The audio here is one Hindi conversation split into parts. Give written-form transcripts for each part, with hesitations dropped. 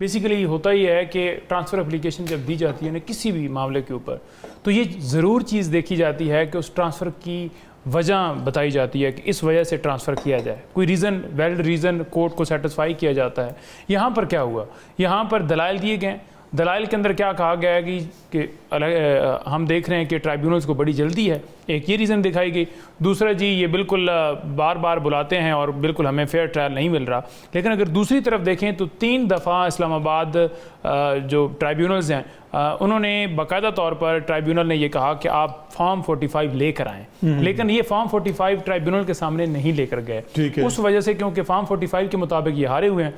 बेसिकली होता ही है कि ट्रांसफ़र एप्लीकेशन जब दी जाती है ना किसी भी मामले के ऊपर, तो ये ज़रूर चीज़ देखी जाती है कि उस ट्रांसफ़र की वजह बताई जाती है कि इस वजह से ट्रांसफ़र किया जाए, कोई रीज़न वैलिड रीज़न कोर्ट को सेटिस्फाई किया जाता है। यहाँ पर क्या हुआ, यहाँ पर दलाइल दिए गए। दलाइल के अंदर क्या कहा गया है कि हम देख रहे हैं कि ट्राइब्यूनल्स को बड़ी जल्दी है, एक ये रीज़न दिखाई गई। दूसरा जी ये बिल्कुल बार बार बुलाते हैं और बिल्कुल हमें फेयर ट्रायल नहीं मिल रहा। लेकिन अगर दूसरी तरफ देखें तो 3 दफ़ा इस्लामाबाद जो ट्राइब्यूनल्स हैं उन्होंने बाकायदा तौर पर ट्राइब्यूनल ने ये कहा कि आप फॉर्म 45 लेकर आएँ, लेकिन ये फॉर्म 45 ट्राइब्यूनल के सामने नहीं लेकर गए। उस वजह से क्योंकि फॉर्म 45 के मुताबिक ये हारे हुए हैं,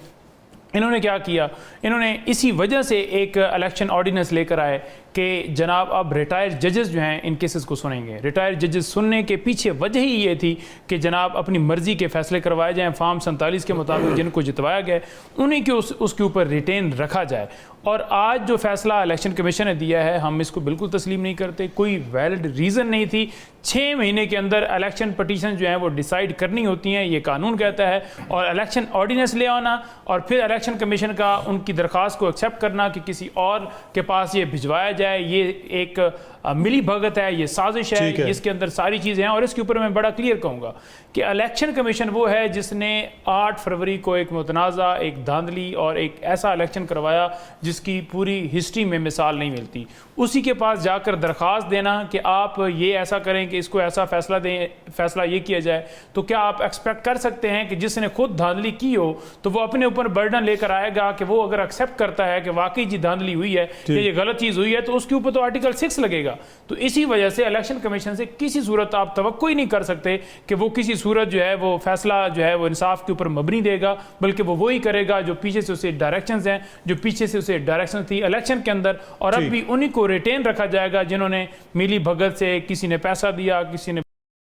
इन्होंने क्या किया, इन्होंने इसी वजह से एक इलेक्शन ऑर्डिनेंस लेकर आए कि जनाब अब रिटायर्ड जजेस जो हैं इन केसेस को सुनेंगे। रिटायर्ड जजेस सुनने के पीछे वजह ही ये थी कि जनाब अपनी मर्ज़ी के फैसले करवाए जाएँ, फॉर्म 47 के मुताबिक जिनको जितवाया गया उन्हीं के उसके ऊपर रिटेन रखा जाए। और आज जो फैसला इलेक्शन कमीशन ने दिया है हम इसको बिल्कुल तस्लीम नहीं करते। कोई वैलिड रीज़न नहीं थी। 6 महीने के अंदर इलेक्शन पटिशन जो हैं वो डिसाइड करनी होती हैं, ये कानून कहता है, और इलेक्शन ऑर्डिनेंस ले आना और फिर इलेक्शन कमीशन का उनकी दरख्वास्त को एक्सेप्ट करना कि किसी और के पास ये भिजवाया जाए, ये एक मिली भगत है, ये साजिश है, इसके अंदर सारी चीज़ें हैं। और इसके ऊपर मैं बड़ा क्लियर कहूँगा कि इलेक्शन कमीशन वो है जिसने 8 फरवरी को एक मुतनाज़ा, एक धांधली और एक ऐसा इलेक्शन करवाया जिसकी पूरी हिस्ट्री में मिसाल नहीं मिलती। उसी के पास जाकर दरख्वास्त देना कि आप ये ऐसा करें कि इसको ऐसा फैसला दें, फैसला ये किया जाए, तो क्या आप एक्सपेक्ट कर सकते हैं कि जिसने खुद धांधली की हो तो वो अपने ऊपर बर्डन लेकर आएगा कि वो अगर एक्सेप्ट करता है कि वाकई जी धांधली हुई है, ये गलत चीज़ हुई है, तो उसके ऊपर तो आर्टिकल 6 लगेगा। तो इसी वजह से इलेक्शन कमीशन से किसी सूरत आप तवक्को ही नहीं कर सकते कि वो किसी सूरत जो है वो फैसला जो है वो इंसाफ के ऊपर मबनी देगा, बल्कि वो वही करेगा जो पीछे से उसे डायरेक्शंस हैं, जो पीछे से उसे डायरेक्शन थी इलेक्शन के अंदर, और अब भी उन्हीं को रिटेन रखा जाएगा जिन्होंने मिली भगत से, किसी ने पैसा दिया, किसी ने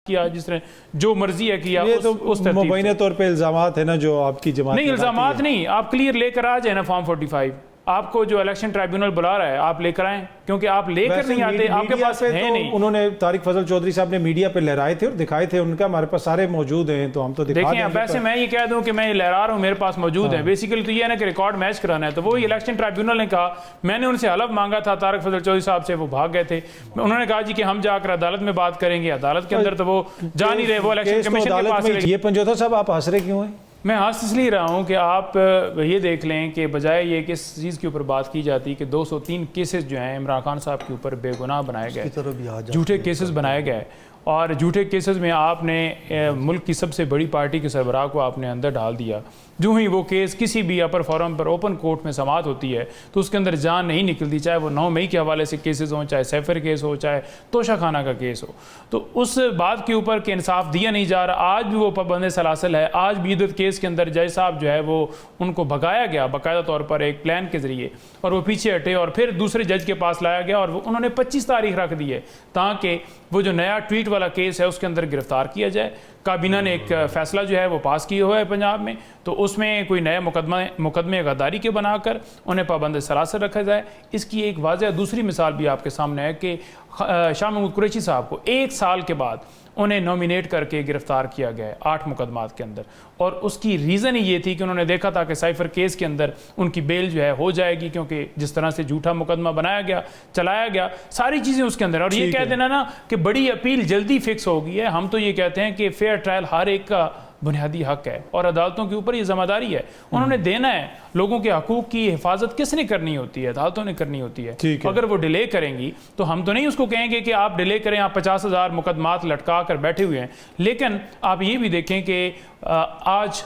किया, जिसने जो मर्जी है किया। ये तो मुबैना तौर पे इल्जामात है ना जो आपकी जमात नहीं, इल्जामात नहीं, आप क्लियर लेकर आ जाए ना फॉर्म 45। आपको जो इलेक्शन ट्राइब्यूनल बुला रहा है आप लेकर आएं, क्योंकि आप लेकर नहीं आते, आपके पास है तो नहीं। उन्होंने तारिक फजल चौधरी साहब ने मीडिया पे लहराए थे और दिखाए थे, उनका हमारे पास सारे मौजूद हैं, तो हम तो दिखा देखें। वैसे मैं ये कह दूं कि मैं लहरा रहा हूं, मेरे पास मौजूद है। बेसिकली तो ये है ना कि रिकॉर्ड मैच कराना है, तो वो इलेक्शन ट्राइब्यूनल ने कहा, मैंने उनसे हलफ मांगा था तारिक फजल चौधरी साहब से, वो भाग गए थे। उन्होंने कहा जी कि हम जाकर अदालत में बात करेंगे, अदालत के अंदर तो वो जा नहीं रहे, वो इलेक्शन कमीशन के पास। ये पंजोता साहब आप हंस रहे क्यों हैं? मैं हंस इसलिए रहा हूँ कि आप ये देख लें कि बजाय ये किस चीज़ के ऊपर बात की जाती है कि 203 केसेस जो हैं इमरान खान साहब के ऊपर बेगुनाह बनाए गए, झूठे केसेस बनाए गए, और झूठे केसेस में आपने मुल्क की सबसे बड़ी पार्टी के सरबराह को आपने अंदर डाल दिया। जो ही वो केस किसी भी अपर फोरम पर ओपन कोर्ट में समाअत होती है तो उसके अंदर जान नहीं निकलती, चाहे वो 9 मई के हवाले से केसेस हों, चाहे सैफर केस हो, चाहे तोशा खाना का केस हो। तो उस बात के ऊपर कि इंसाफ दिया नहीं जा रहा, आज भी वो पाबंद सलासल है। आज भी इद्दत केस के अंदर जज साहब जो है वो उनको भगाया गया बाकायदा तौर पर एक प्लान के ज़रिए, और वो पीछे हटे और फिर दूसरे जज के पास लाया गया, और उन्होंने 25 तारीख रख दी है ताकि वो जो नया ट्वीट वाला केस है उसके अंदर गिरफ्तार किया जाए। काबीना ने एक फ़ैसला जो है वो पास किया हुआ है पंजाब में, तो उसमें कोई नए मुकदमे गद्दारी के बनाकर उन्हें पाबंद सलासल रखा जाए। इसकी एक वाज़ह दूसरी मिसाल भी आपके सामने है कि शाह महमूद कुरैशी साहब को 1 साल के बाद उन्हें नॉमिनेट करके गिरफ्तार किया गया है 8 मुकदमात के अंदर, और उसकी रीज़न ही ये थी कि उन्होंने देखा था कि साइफर केस के अंदर उनकी बेल जो है हो जाएगी, क्योंकि जिस तरह से झूठा मुकदमा बनाया गया, चलाया गया, सारी चीज़ें उसके अंदर। और ये कह देना ना कि बड़ी अपील जल्दी फिक्स हो गई है, हम तो ये कहते हैं कि फेयर ट्रायल हर एक का बुनियादी हक है और अदालतों के ऊपर ये जिम्मेदारी है, उन्होंने देना है। लोगों के हकूक़ की हिफाजत किसने करनी होती है? अदालतों ने करनी होती है। अगर वो डिले करेंगी तो हम तो नहीं उसको कहेंगे कि आप डिले करें, आप 50,000 मुकदमात लटका कर बैठे हुए हैं। लेकिन आप ये भी देखें कि आज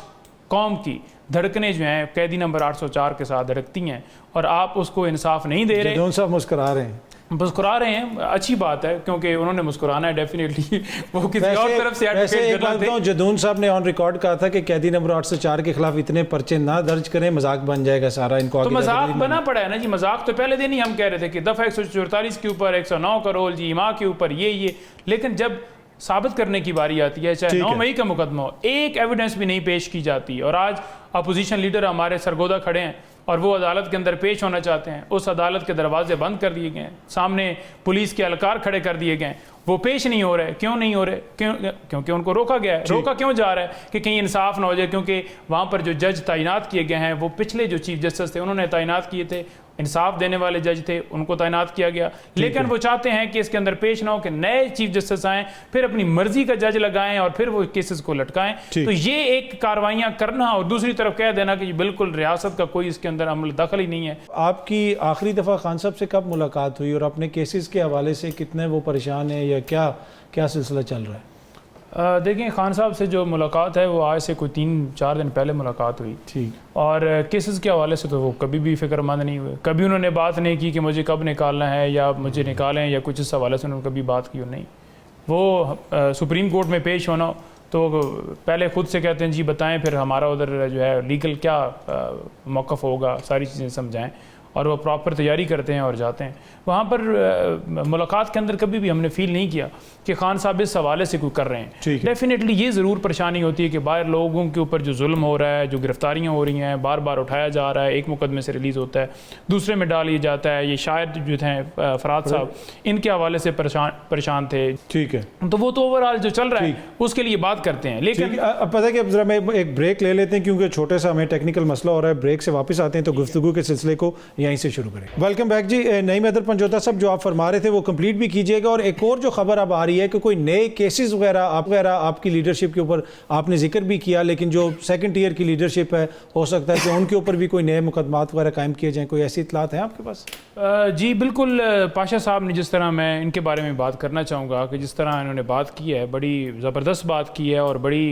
कौम की धड़कनें जो हैं कैदी नंबर 804 के साथ धड़कती हैं, और आप उसको इंसाफ नहीं दे रहे। साहब मुस्कुरा रहे हैं, मुस्कुरा रहे हैं, अच्छी बात है, क्योंकि उन्होंने मुस्कुराना है डेफिनेटली। वो किसी और तरफ से जदून साहब ने ऑन रिकॉर्ड कहा था कि कैदी नंबर 804 के खिलाफ इतने पर्चे ना दर्ज करें, मजाक बन जाएगा सारा। इनको तो मजाक बना पड़ा है ना जी। मजाक तो पहले दिन ही हम कह रहे थे कि दफ़ा 144 के ऊपर 109 करोड़ जी माँ के ऊपर ये, लेकिन जब साबित करने की बारी आती है, चाहे 9 मई का मुकदमा हो, एक एविडेंस भी नहीं पेश की जाती। और आज अपोजिशन लीडर हमारे सरगोदा खड़े हैं और वो अदालत के अंदर पेश होना चाहते हैं, उस अदालत के दरवाजे बंद कर दिए गए हैं, सामने पुलिस के एहलकार खड़े कर दिए गए, वो पेश नहीं हो रहे। क्यों नहीं हो रहे? क्योंकि उनको रोका गया है। रोका क्यों जा रहा है? कि कहीं इंसाफ ना हो जाए, क्योंकि वहाँ पर जो जज तैनात किए गए हैं वो पिछले जो चीफ जस्टिस थे उन्होंने तैनात किए थे, इंसाफ देने वाले जज थे, उनको तैनात किया गया। लेकिन वो चाहते हैं कि इसके अंदर पेश ना हो कि नए चीफ जस्टिस आएँ, फिर अपनी मर्जी का जज लगाएं और फिर वो केसेस को लटकाएं। तो ये एक कार्रवाइयाँ करना और दूसरी तरफ कह देना कि बिल्कुल रियासत का कोई इसके अंदर अमल दखल ही नहीं है। आपकी आखिरी दफ़ा खान साहब से कब मुलाकात हुई और अपने केसेस के हवाले से कितने वो परेशान हैं या क्या क्या सिलसिला चल रहा है? देखिए, खान साहब से जो मुलाकात है वो आज से कोई 3-4 दिन पहले मुलाकात हुई। ठीक। और केसेस के हवाले से तो वो कभी भी फिक्रमंद नहीं हुए। कभी उन्होंने बात नहीं की कि मुझे कब निकालना है या मुझे निकालें या कुछ इस हवाले से उन्होंने कभी बात की नहीं। वो सुप्रीम कोर्ट में पेश होना तो पहले खुद से कहते हैं जी बताएं, फिर हमारा उधर जो है लीगल क्या मौक़िफ़ होगा, सारी चीज़ें समझाएं, और वो प्रॉपर तैयारी करते हैं और जाते हैं। वहाँ पर मुलाकात के अंदर कभी भी हमने फील नहीं किया कि खान साहब इस हवाले से कोई कर रहे हैं। डेफिनेटली ये ज़रूर परेशानी होती है कि बाहर लोगों के ऊपर जो जुल्म हो रहा है, जो गिरफ्तारियाँ हो रही हैं, बार बार उठाया जा रहा है, एक मुकदमे से रिलीज़ होता है, दूसरे में डाल दिया जाता है। ये शायद जो थे फराद साहब, इनके हवाले से परेशान थे। ठीक है, तो वो तो ओवरऑल जो चल रहा है उसके लिए बात करते हैं। लेकिन अब पता है कि अब जरा मैं एक ब्रेक ले लेते हैं क्योंकि छोटे सा हमें टेक्निकल मसला हो रहा है। ब्रेक से वापस आते हैं तो गुफ्तगू के सिलसिले को यहीं से शुरू करें। वेलकम बैक जी। नईम हैदर पंजोता साहब, जो आप फरमा रहे थे वो कंप्लीट भी कीजिएगा। और एक और जो खबर अब आ रही है कि कोई नए केसेस वगैरह आपकी लीडरशिप के ऊपर आपने जिक्र भी किया, लेकिन जो सेकंड ईयर की लीडरशिप है हो सकता है कि उनके ऊपर भी कोई नए मुकदमात वगैरह कायम किए जाएँ। कोई ऐसी इतलात हैं आपके पास? जी बिल्कुल, पाशा साहब ने जिस तरह, मैं इनके बारे में बात करना चाहूँगा कि जिस तरह इन्होंने बात की है, बड़ी ज़बरदस्त बात की है और बड़ी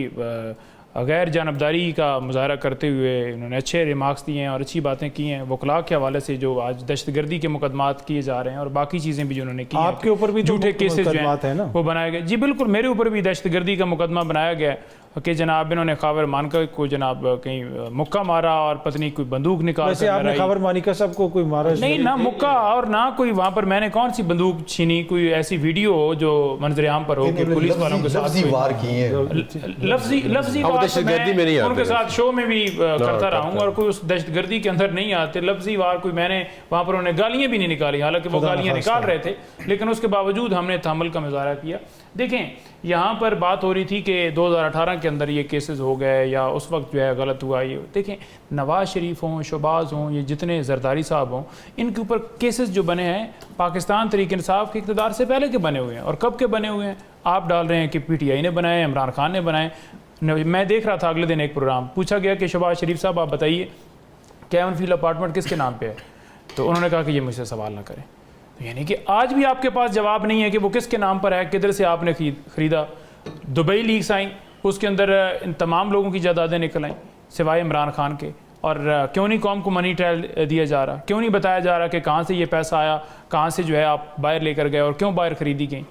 गैर जानबदारी का मुजाहरा करते हुए इन्होंने अच्छे रिमार्क्स दिए हैं और अच्छी बातें की हैं। वकला के हवाले से जो आज दहशतगर्दी के मुकदमात किए जा रहे हैं और बाकी चीज़ें भी जो उन्होंने की, आपके ऊपर भी झूठे केसेस जो है ना वो बनाए गए। जी बिल्कुल, मेरे ऊपर भी दहशतगर्दी का मुकदमा बनाया गया कि जनाब इन्होंने खबर मानकर को जनाब कहीं मुक्का मारा और पत्नी कोई बंदूक निकाल। वैसे आपने खबर मानिका साहब को कोई मारा नहीं, ना मुक्का और ना कोई वहाँ पर मैंने कौन सी बंदूक छीनी। कोई ऐसी वीडियो हो जो मंजर आम पर हो कि पुलिस वालों के साथ वार किए, लफ्जी वार उनके साथ शो में भी करता रहा हूँ और कोई उस दहशतगर्दी के अंदर नहीं आते। लफ्जी वार कोई मैंने वहाँ पर उन्हें गालियाँ भी नहीं निकाली, हालांकि वो गालियाँ निकाल रहे थे, लेकिन उसके बावजूद हमने तहम्मुल का मुजाहरा किया। देखें, यहाँ पर बात हो रही थी कि 2018 के अंदर ये केसेस हो गए या उस वक्त जो है गलत हुआ। ये देखें, नवाज़ शरीफ हों, शहबाज हों, ये जितने जरदारी साहब हों, इनके ऊपर केसेस जो बने हैं पाकिस्तान तहरीक इंसाफ के इक़्तिदार से पहले के बने हुए हैं। और कब के बने हुए हैं? आप डाल रहे हैं कि PTI ने बनाए, इमरान खान ने बनाए। मैं देख रहा था अगले दिन एक प्रोग्राम, पूछा गया कि शहबाज शरीफ साहब आप बताइए कैवन फील्ड अपार्टमेंट किसके नाम पे है? तो उन्होंने कहा कि ये मुझसे सवाल ना करें। तो यानी कि आज भी आपके पास जवाब नहीं है कि वो किसके नाम पर है, किधर से आपने ख़रीदा। दुबई लीक्स आई, उसके अंदर इन तमाम लोगों की जायदादें निकल आईं सिवाय इमरान खान के। और क्यों नहीं कौम को मनी ट्रायल दिया जा रहा? क्यों नहीं बताया जा रहा कि कहाँ से ये पैसा आया, कहाँ से जो है आप बाहर लेकर गए और क्यों बाहर ख़रीदी गई?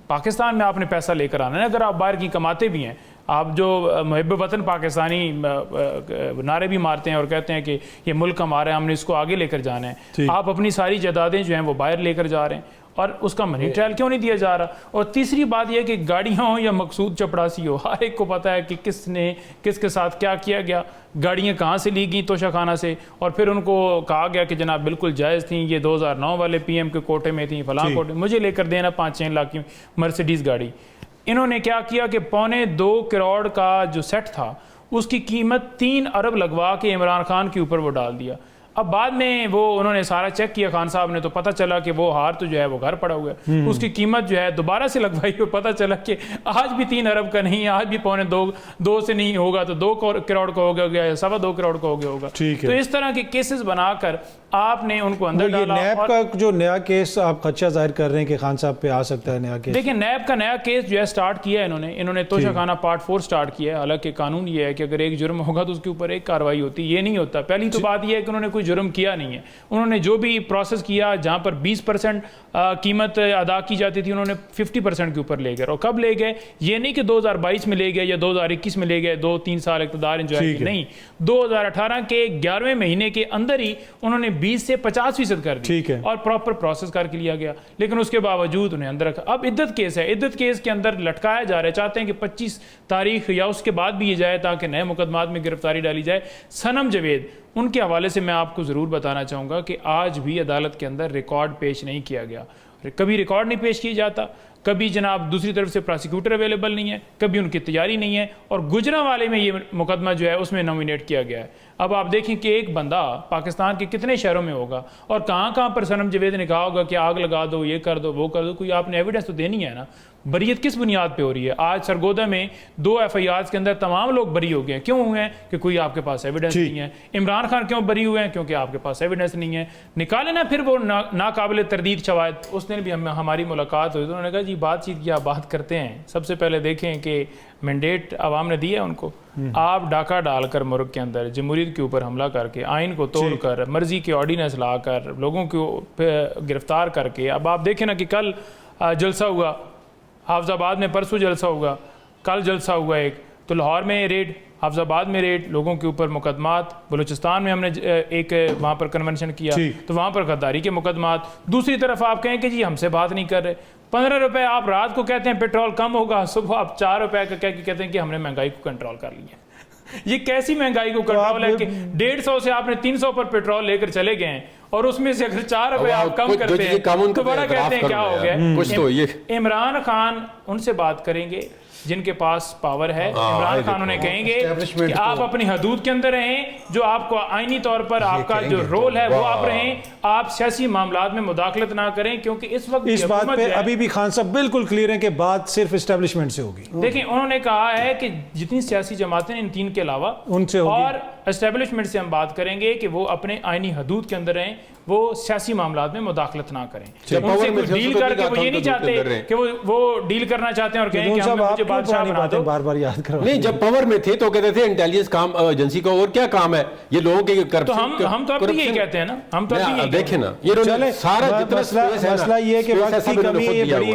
पाकिस्तान में आपने पैसा लेकर आना है। अगर आप बाहर की कमाते भी हैं, आप जो मुहिब वतन पाकिस्तानी नारे भी मारते हैं और कहते हैं कि ये मुल्क हमारा है, हमने इसको आगे लेकर जाना है, आप अपनी सारी जायदादें जो हैं वो बाहर लेकर जा रहे हैं और उसका मनी ट्रायल क्यों नहीं दिया जा रहा? और तीसरी बात यह कि गाड़ियाँ हो या मकसूद चपड़ासी हो, हर एक को पता है कि किसने किसके साथ क्या किया गया, गाड़ियाँ कहाँ से ली गई तोशाखाना से, और फिर उनको कहा गया कि जनाब बिल्कुल जायज़ थी, ये 2009 वाले PM के कोटे में थी, फलां कोटे। मुझे लेकर देना 5-6 लाख की मर्सिडीज़ गाड़ी। इन्होंने क्या किया कि 2.25 करोड़ का जो सेट था उसकी कीमत 3 अरब लगवा के इमरान खान के ऊपर वो डाल दिया। अब बाद में वो उन्होंने सारा चेक किया खान साहब ने, तो पता चला कि वो हार तो जो है वो घर पड़ा हुआ है। उसकी कीमत जो है दोबारा से लगवाई तो पता चला कि आज भी 3 अरब का नहीं, आज भी 2.25 से नहीं होगा तो 2 करोड़ का हो गया या 2.25 करोड़ का हो गया होगा। तो इस तरह के केसेस बनाकर आपने उनको अंदर डाला। नैब का जो नया केस आप खदशा जाहिर कर रहे हैं कि खान साहब पे आ सकता है नया केस। देखिए, नैब का नया केस जो है स्टार्ट किया है इन्होंने तोशाखाना पार्ट 4 स्टार्ट किया है। हालांकि कानून ये है कि अगर एक जुर्म होगा तो उसके ऊपर एक कार्रवाई होती है, ये नहीं होता। पहली तो बात यह है कि उन्होंने कोई जुर्म किया नहीं है। उन्होंने जो भी प्रोसेस किया, जहां पर 20% कीमत अदा की जाती थी, उन्होंने 50% के ऊपर ले गए। और कब ले गए? ये नहीं कि 2022 में ले गए या 2021 में ले गए, 2-3 साल इक़्तिदार एंजॉय किए, नहीं। 2018 के 11वें महीने के अंदर ही उन्होंने 20 से 50% कर दी और प्रॉपर प्रोसेस करके लिया गया। लेकिन उसके बावजूद उन्हें अंदर रखा। अब इद्दत केस है, इद्दत केस के अंदर लटकाया जा रहा है। चाहते हैं कि 25 तारीख या उसके बाद भी ये जाए ताकि नए मुकदमात में गिरफ्तारी डाली जाए। सनम जवेद, उनके हवाले से मैं आपको ज़रूर बताना चाहूँगा कि आज भी अदालत के अंदर रिकॉर्ड पेश नहीं किया गया। कभी रिकॉर्ड नहीं पेश किया जाता। कभी जनाब दूसरी तरफ से प्रोसिक्यूटर अवेलेबल नहीं है, कभी उनकी तैयारी नहीं है, और गुजरांवाले में ये मुकदमा जो है उसमें नॉमिनेट किया गया है। अब आप देखें कि एक बंदा पाकिस्तान के कितने शहरों में होगा और कहाँ कहाँ पर सनम जवेद ने कहा होगा कि आग लगा दो, ये कर दो, वो कर दो, कोई आपने एविडेंस तो देनी है ना। बरीयत किस बुनियाद पे हो रही है? आज सरगोदा में 2 FIRs के अंदर तमाम लोग बरी हो गए हैं। क्यों हुए हैं? कि कोई आपके पास एविडेंस नहीं है। इमरान खान क्यों बरी हुए हैं? क्योंकि आपके पास एविडेंस नहीं है। निकाले ना फिर वो नाकाबिल तरदीद शवाहिद। उस दिन भी हमारी मुलाकात हुई तो उन्होंने कहा जी बातचीत की आप बात करते हैं, सबसे पहले देखें कि मैंडेट आवाम ने दिया है उनको। आप डाका डालकर मुल्क के अंदर जमहूरियत के ऊपर हमला करके, आइन को तोड़कर, मर्जी के ऑर्डिनेंस लाकर, लोगों को गिरफ्तार करके, अब आप देखें ना कि कल जलसा हुआ हाफिजाबाद में, परसों जलसा हुआ, कल जलसा हुआ एक, तो लाहौर में रेड, हाफिजाबाद में रेड, लोगों के ऊपर मुकदमात, बलूचिस्तान में हमने एक वहाँ पर कन्वेंशन किया तो वहाँ पर गद्दारी के मुकदमात। दूसरी तरफ आप कहें कि जी हमसे बात नहीं कर रहे। 15 रुपए आप रात को कहते हैं पेट्रोल कम होगा, सुबह आप 4 रुपए का कह के कहते हैं कि हमने महंगाई को कंट्रोल कर लिया। ये कैसी महंगाई को कंट्रोल है कि 150 से आपने 300 पर पेट्रोल लेकर चले गए हैं, और उसमें से अगर 4 रुपए आप कम करते हैं तो बड़ा कहते हैं क्या हो गया। इमरान खान उनसे बात करेंगे जिनके पास पावर है। इमरान खान उन्हें कहेंगे कि आप अपनी हदूद के अंदर रहें, जो आपको आईनी तौर पर आपका जो रोल है वो आप रहें, आप सियासी मामलात में मुदाखलत ना करें, क्योंकि इस वक्त इस बात पे अभी भी खान साहब बिल्कुल क्लियर हैं कि बात सिर्फ एस्टेब्लिशमेंट से होगी। देखिए उन्होंने कहा है कि जितनी सियासी जमातें इन 3 के अलावा उनसे होगी, और एस्टेब्लिशमेंट से हम बात करेंगे कि वो अपने आईनी हदूद के अंदर रहें, वो सियासी मामलात में मुदाखलत ना करें। उनसे कोई डील करके वो ये नहीं चाहते कि वो डील करना चाहते हैं और कहें कि हमने मुझे बादशाह बना दो। बार-बार याद करो। नहीं, जब पावर में थे तो कहते थे इंटेलिजेंस काम एजेंसी का और क्या काम है, ये लोगों के तो हम तो अब यही कहते हैं ना, हम तो देखें ना, ये सारा जितना मसला ये है कि वक्त की कमी, ये बड़ी